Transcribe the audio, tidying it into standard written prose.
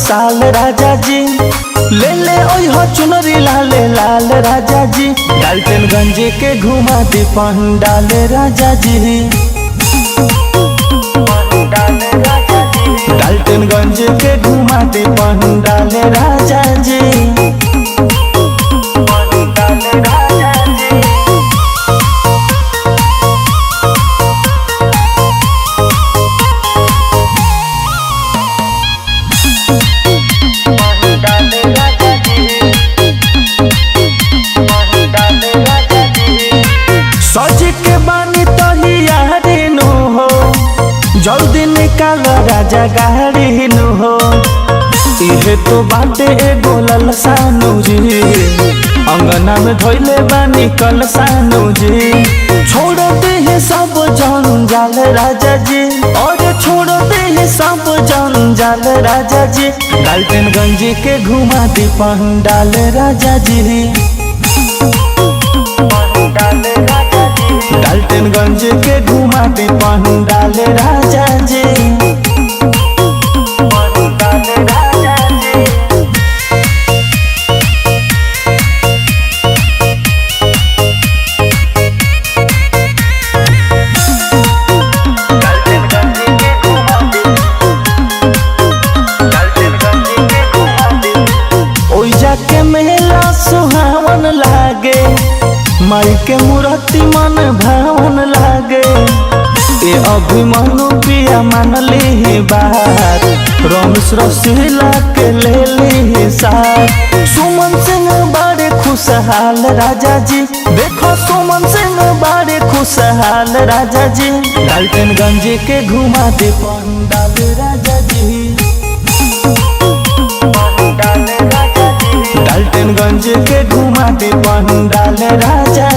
साल राजा जी ले ले ओई हो चुनरी लाले लाल राजा जी। डाल्टनगंज के घुमा दी पंडाल राजा जी। डाल्टनगंज के घुमा दी पंडाल राजा जी। सज के बानी तैयारी नु हो जल्दी निकाल राजा गाड़ी नु हो। इहे तो बाटे एगो ललसानु जी अंगना में धोइले बानी कलसानु जी। छोड़ दे सब जंजाल राजा जी और छोड़ दे सब जंजाल राजा जी। डाल्टनगंज के घुमा दी पंडाल राजा जी। डाल्टनगंज के घुमा दी पंडाल राजा जी। ओई जाके मेला सुहावन लागे माई के मूर्ति मन भावन लागे। ए अभिमनु पिया मान ली बात रमेश रसीला के ले ली साथ। सुमन सिंह बड़े खुशहाल राजा जी देखो सुमन सिंह बड़े खुशहाल राजा जी। डाल्टनगंज के घुमा दे पंडाल राजा जी। डाल्टनगंज के घुमा दे पंडाल राजा